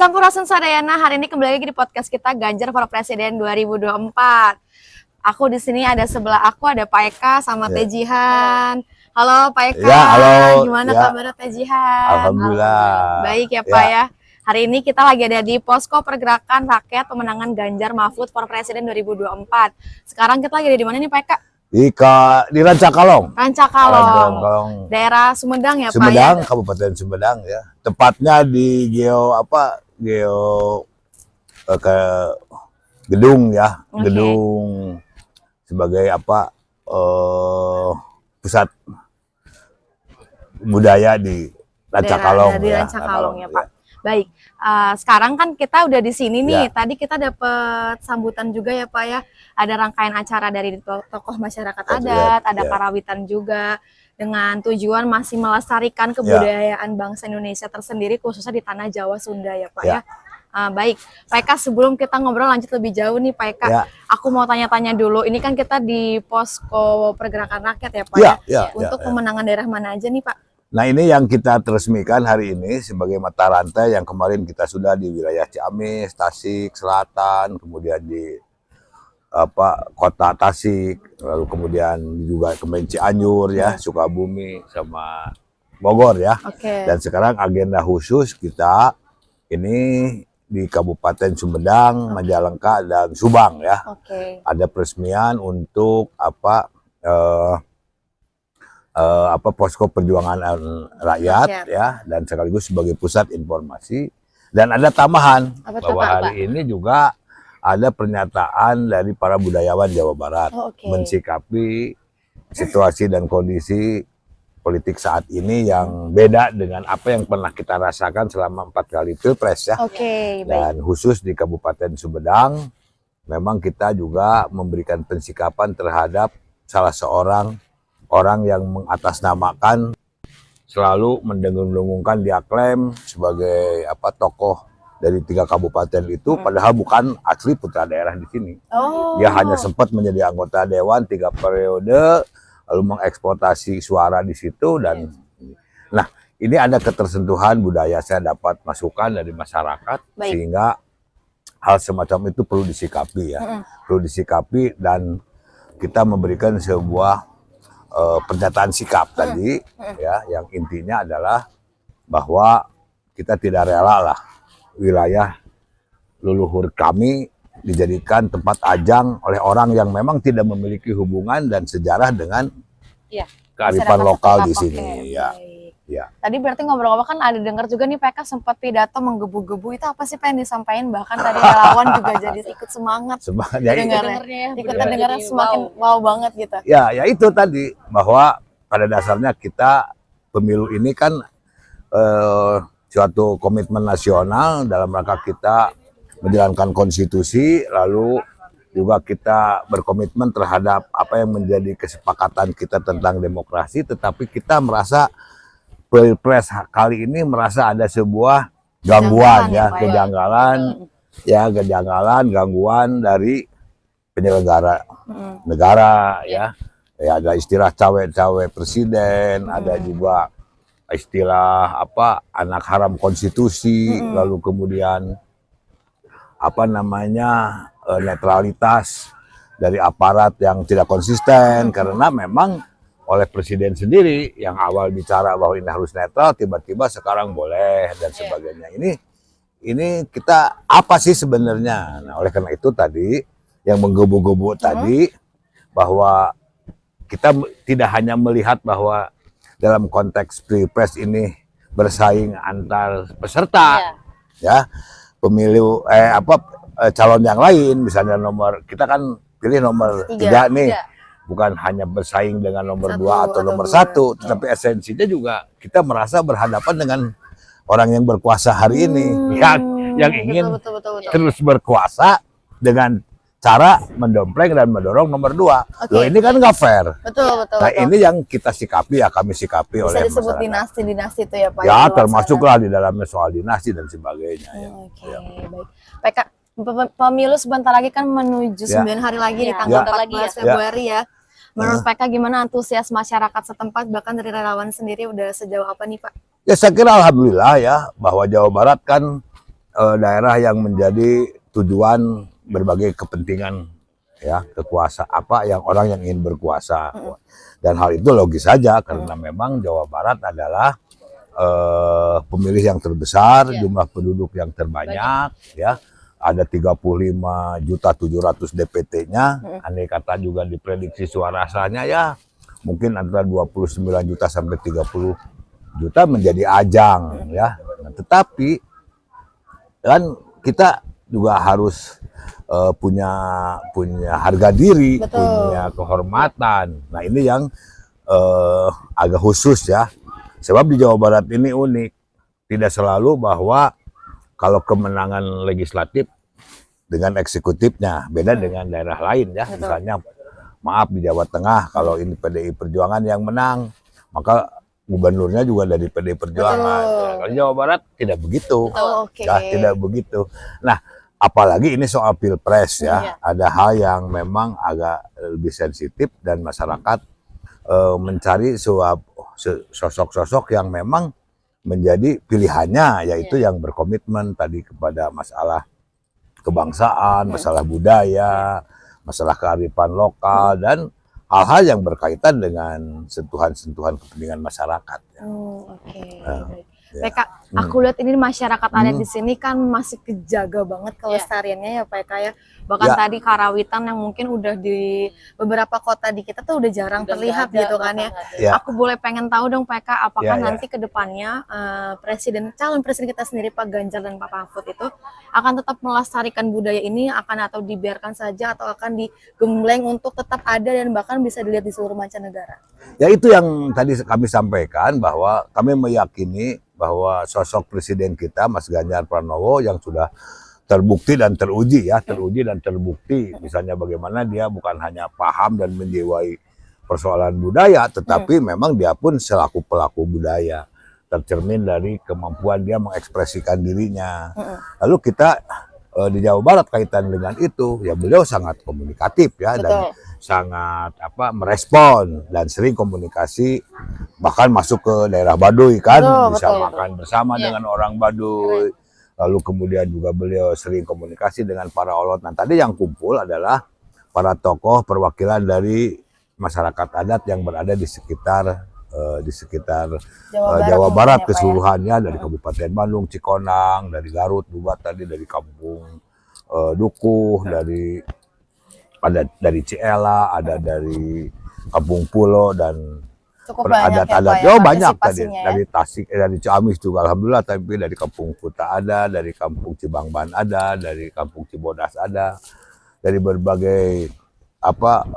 Sampurasun Sadayana, hari ini kembali lagi di podcast kita Ganjar for Presiden 2024. Aku di sini ada sebelah aku ada Pak Eka sama Teh Jihan. Halo Pak Eka, ya, halo. Gimana kabarnya Teh Jihan? Alhamdulillah. Baik ya Pak ya. Hari ini kita lagi ada di Posko Pergerakan Rakyat Pemenangan Ganjar Mahfud for Presiden 2024. Sekarang kita lagi ada di mana nih Pak Eka? Di Rancakalong. Rancakalong. Daerah Sumedang ya Sumedang, Pak ya? Kabupaten Sumedang ya. Tepatnya di gedung ya, gedung sebagai pusat budaya di Rancakalong. Di Rancakalong ya Pak. Baik, sekarang kan kita udah di sini nih. Tadi kita dapat sambutan juga ya Pak ya. Ada rangkaian acara dari tokoh masyarakat adat, ada karawitan juga, dengan tujuan masih melestarikan kebudayaan bangsa Indonesia tersendiri, khususnya di tanah Jawa Sunda ya Pak ya. Baik, Pak Eka, sebelum kita ngobrol lanjut lebih jauh nih Pak Eka, aku mau tanya-tanya dulu. Ini kan kita di Posko Pergerakan Rakyat ya Pak ya. Untuk pemenangan daerah mana aja nih Pak? Nah, ini yang kita resmikan hari ini sebagai mata rantai. Yang kemarin kita sudah di wilayah Ciamis, Tasik Selatan, kemudian di kota Tasik, lalu kemudian juga kemarin Cianjur ya, Sukabumi sama Bogor ya. Dan sekarang agenda khusus kita ini di Kabupaten Sumedang, Majalengka dan Subang ya. Ada peresmian untuk posko perjuangan rakyat ya, dan sekaligus sebagai pusat informasi. Dan ada tambahan bahwa hari ini juga ada pernyataan dari para budayawan Jawa Barat mensikapi situasi dan kondisi politik saat ini yang beda dengan apa yang pernah kita rasakan selama 4 kali pilpres ya. Dan khusus di Kabupaten Sumedang memang kita juga memberikan pensikapan terhadap salah seorang orang yang mengatasnamakan, selalu mendengung-dengungkan, diaklaim sebagai tokoh dari 3 kabupaten itu, padahal bukan asli putra daerah di sini. Dia hanya sempat menjadi anggota dewan 3 periode, lalu mengeksploitasi suara di situ. Dan nah, ini ada ketersentuhan budaya, saya dapat masukan dari masyarakat, sehingga hal semacam itu perlu disikapi ya, perlu disikapi, dan kita memberikan sebuah pernyataan sikap tadi ya, yang intinya adalah bahwa kita tidak rela lah wilayah leluhur kami dijadikan tempat ajang oleh orang yang memang tidak memiliki hubungan dan sejarah dengan kearifan lokal di sini ya. Tadi berarti ngobrol-ngobrol kan ada dengar juga nih PK sempat pidato menggebu-gebu, itu apa sih Pak yang disampaikan, bahkan dari relawan juga jadi ikut semangat ya, dengarnya semakin wow banget gitu. Ya itu tadi, bahwa pada dasarnya kita pemilu ini kan suatu komitmen nasional dalam rangka kita menjalankan konstitusi, lalu juga kita berkomitmen terhadap apa yang menjadi kesepakatan kita tentang demokrasi. Tetapi kita merasa pilpres kali ini merasa ada sebuah gangguan gangguan dari penyelenggara negara ya. Ada istilah cawe-cawe presiden, ada juga istilah anak haram konstitusi, lalu kemudian netralitas dari aparat yang tidak konsisten, karena memang oleh presiden sendiri yang awal bicara bahwa ini harus netral, tiba-tiba sekarang boleh dan sebagainya. Ini kita apa sih sebenarnya? Nah, oleh karena itu tadi yang menggebu-gebu tadi, bahwa kita tidak hanya melihat bahwa dalam konteks pilpres ini bersaing antar peserta ya, pemilu calon yang lain, misalnya kita kan pilih nomor 3 nih. Bukan hanya bersaing dengan nomor 2 atau nomor 1, tetapi esensinya juga kita merasa berhadapan dengan orang yang berkuasa hari ini, yang ingin terus berkuasa dengan cara mendompleng dan mendorong nomor 2. Loh, ini kan nggak fair. Nah, ini yang kita sikapi ya, kami sikapi oleh masyarakat. Bisa disebut dinasti-dinasti itu ya Pak? Ya, termasuklah di dalamnya soal dinasti dan sebagainya. Baik. Pak, pemilu sebentar lagi kan menuju 9 hari lagi di tanggal 14 Februari ya. Menurut PK gimana antusias masyarakat setempat, bahkan dari relawan sendiri udah sejauh apa nih Pak? Ya, saya kira alhamdulillah ya, bahwa Jawa Barat kan daerah yang menjadi tujuan berbagai kepentingan ya, kekuasa apa yang orang yang ingin berkuasa. Dan hal itu logis saja karena memang Jawa Barat adalah pemilih yang terbesar, jumlah penduduk yang terbanyak ya. Ada 35.700.000 DPT-nya, andai kata juga diprediksi suara sahnya ya mungkin antara 29 juta sampai 30 juta menjadi ajang ya. Nah, tetapi kan kita juga harus punya harga diri, punya kehormatan. Nah, ini yang agak khusus ya. Sebab di Jawa Barat ini unik. Tidak selalu bahwa kalau kemenangan legislatif dengan eksekutifnya beda dengan daerah lain ya. Misalnya maaf di Jawa Tengah kalau ini PDI Perjuangan yang menang, maka gubernurnya juga dari PDI Perjuangan. Kalau di Jawa Barat tidak begitu. Ya, tidak begitu. Nah, apalagi ini soal pilpres ya. Ada hal yang memang agak lebih sensitif dan masyarakat mencari sosok-sosok yang memang menjadi pilihannya, yaitu yang berkomitmen tadi kepada masalah kebangsaan, masalah budaya, masalah kearifan lokal, dan hal-hal yang berkaitan dengan sentuhan-sentuhan kepentingan masyarakat. PK, aku lihat ini masyarakat adat di sini kan masih kejaga banget kelestariannya ya PK ya. Bahkan tadi karawitan yang mungkin udah di beberapa kota di kita tuh udah jarang terlihat gitu kan ya. Aku boleh pengen tahu dong PK, apakah nanti ke depannya calon presiden kita sendiri Pak Ganjar dan Pak Mahfud itu akan tetap melestarikan budaya ini, akan atau dibiarkan saja atau akan digembleng untuk tetap ada dan bahkan bisa dilihat di seluruh mancanegara? Ya, itu yang tadi kami sampaikan bahwa kami meyakini bahwa sosok presiden kita Mas Ganjar Pranowo yang sudah terbukti dan teruji ya, teruji dan terbukti misalnya bagaimana dia bukan hanya paham dan menjiwai persoalan budaya, tetapi memang dia pun selaku pelaku budaya, tercermin dari kemampuan dia mengekspresikan dirinya. Lalu kita di Jawa Barat kaitan dengan itu ya, beliau sangat komunikatif ya, dan sangat merespon dan sering komunikasi, bahkan masuk ke daerah Baduy kan, bisa makan bersama dengan orang Baduy. Lalu kemudian juga beliau sering komunikasi dengan para olot. Nah, tadi yang kumpul adalah para tokoh perwakilan dari masyarakat adat yang berada di sekitar Jawa Barat keseluruhannya, dari Kabupaten Bandung, Cikonang, dari Garut, Bubat tadi, dari Kampung Dukuh, dari Ciela, ada dari Kampung Pulo, dan adat-adat banyak tadi dari Tasik, dari Ciamis juga alhamdulillah, tapi dari Kampung Kuta ada, dari Kampung Cibangban ada, dari Kampung Cibodas ada, dari berbagai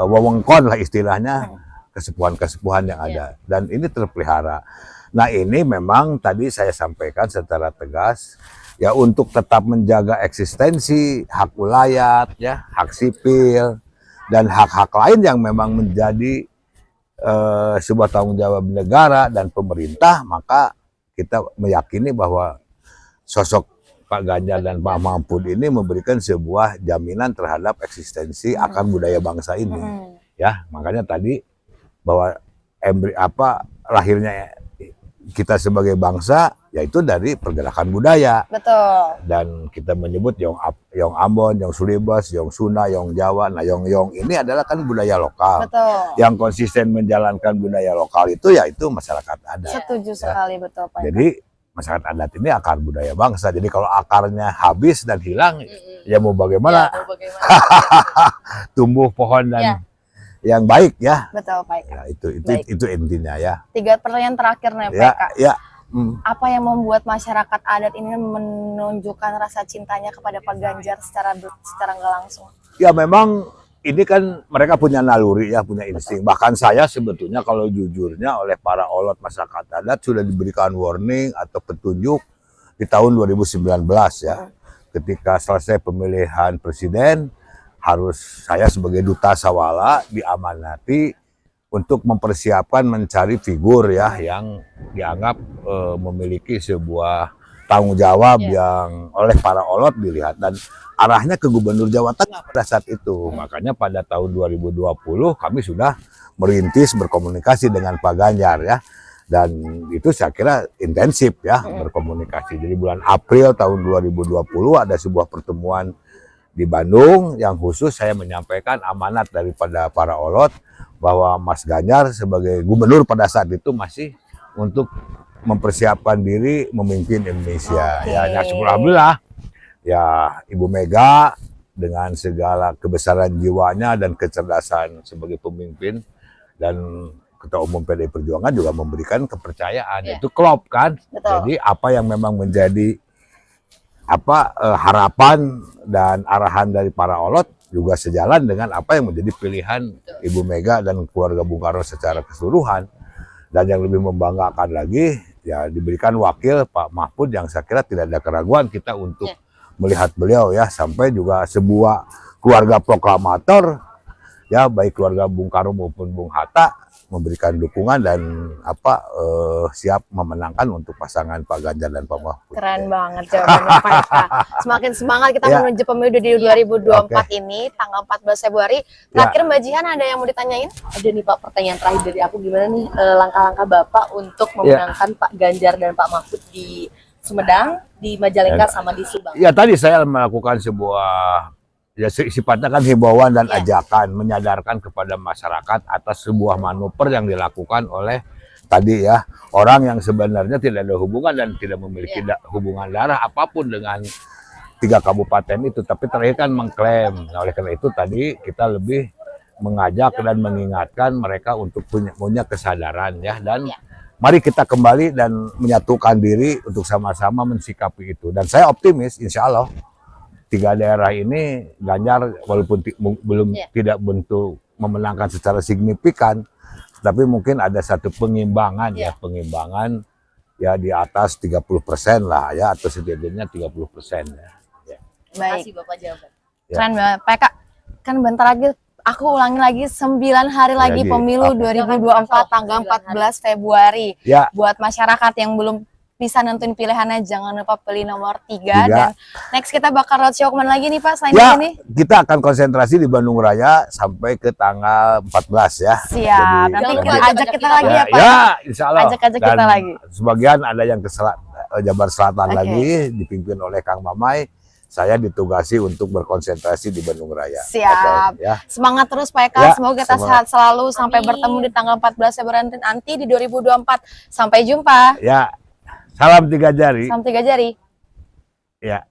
wewengkon lah istilahnya, kesepuhan-kesepuhan yang ada, dan ini terpelihara. Nah, ini memang tadi saya sampaikan secara tegas ya, untuk tetap menjaga eksistensi hak ulayat ya, hak sipil dan hak-hak lain yang memang menjadi sebuah tanggung jawab negara dan pemerintah, maka kita meyakini bahwa sosok Pak Ganjar dan Pak Mahfud ini memberikan sebuah jaminan terhadap eksistensi akan budaya bangsa ini. Ya, makanya tadi bahwa lahirnya kita sebagai bangsa yaitu dari pergerakan budaya. Dan kita menyebut Yong Ambon, Yong Sulibas, Yong Sunda, Yong Jawa. Nah, Yong ini adalah kan budaya lokal. Yang konsisten menjalankan budaya lokal itu yaitu masyarakat adat. Setuju sekali, betul Pak. Jadi masyarakat adat ini akar budaya bangsa. Jadi kalau akarnya habis dan hilang, ya mau bagaimana? Tumbuh pohon dan yang baik ya. Betul Pak. Ya, itu intinya ya. 3 pertanyaan terakhir nih Pak. Apa yang membuat masyarakat adat ini menunjukkan rasa cintanya kepada Pak Ganjar secara nggak langsung? Ya, memang ini kan mereka punya naluri ya, punya insting. Bahkan saya sebetulnya kalau jujurnya oleh para olot masyarakat adat sudah diberikan warning atau petunjuk di tahun 2019 ya. Ketika selesai pemilihan presiden, harus saya sebagai duta Sawala diamanati untuk mempersiapkan mencari figur ya yang dianggap memiliki sebuah tanggung jawab yang oleh para olot dilihat, dan arahnya ke Gubernur Jawa Tengah pada saat itu. Makanya pada tahun 2020 kami sudah merintis berkomunikasi dengan Pak Ganjar ya. Dan itu saya kira intensif ya berkomunikasi. Jadi bulan April tahun 2020 ada sebuah pertemuan di Bandung yang khusus saya menyampaikan amanat daripada para Olot bahwa Mas Ganjar sebagai gubernur pada saat itu masih untuk mempersiapkan diri memimpin Indonesia. Ya, alhamdulillah ya Ibu Mega dengan segala kebesaran jiwanya dan kecerdasan sebagai pemimpin dan Ketua Umum PDI Perjuangan juga memberikan kepercayaan. Itu klop kan. Jadi apa yang memang menjadi harapan dan arahan dari para Olot juga sejalan dengan apa yang menjadi pilihan Ibu Mega dan keluarga Bung Karno secara keseluruhan. Dan yang lebih membanggakan lagi ya diberikan wakil Pak Mahfud yang saya kira tidak ada keraguan kita untuk melihat beliau ya, sampai juga sebuah keluarga proklamator ya, baik keluarga Bung Karno maupun Bung Hatta memberikan dukungan dan siap memenangkan untuk pasangan Pak Ganjar dan Pak Mahfud. Keren banget jawabannya Pak Eka. Semakin semangat kita menuju pemilu di 2024 ini tanggal 14 Februari. Terakhir Mbak Jihan ada yang mau ditanyain? Ada nih Pak, pertanyaan terakhir dari aku, gimana nih langkah-langkah Bapak untuk memenangkan Pak Ganjar dan Pak Mahfud di Sumedang, di Majalengka sama di Subang? Ya tadi saya melakukan sebuah ya sifatnya kan himbauan dan ajakan menyadarkan kepada masyarakat atas sebuah manuver yang dilakukan oleh tadi ya orang yang sebenarnya tidak ada hubungan dan tidak memiliki hubungan darah apapun dengan 3 kabupaten itu, tapi terakhir kan mengklaim. Nah, oleh karena itu tadi kita lebih mengajak dan mengingatkan mereka untuk punya kesadaran ya, dan mari kita kembali dan menyatukan diri untuk sama-sama mensikapi itu. Dan saya optimis insya Allah 3 daerah ini Ganjar walaupun belum tidak bentuk memenangkan secara signifikan, tapi mungkin ada satu pengimbangan pengimbangan ya di atas 30% lah ya, atau setidaknya 30% ya. Baik. Terima kasih Bapak jawaban. Keren banget. Pak Eka, kan bentar lagi aku ulangi lagi 9 hari lagi pemilu 2024 tanggal 14 Februari. Buat masyarakat yang belum bisa nentuin pilihannya, jangan lupa pilih nomor 3. Dan next kita bakal roadshow kemana lagi nih Pak selain ini? Kita akan konsentrasi di Bandung Raya sampai ke tanggal 14 ya. Siap. Nanti ajak kita lagi ya Pak. Ya, insya Allah. Ajak kita lagi. Sebagian ada yang ke Jabar Selatan lagi dipimpin oleh Kang Mamai. Saya ditugasi untuk berkonsentrasi di Bandung Raya. Siap. Semangat terus Pak Eka. Semoga kita sehat selalu sampai bertemu di tanggal 14 Februari nanti di 2024. Sampai jumpa. Ya. Salam 3 jari. Salam 3 jari. Ya.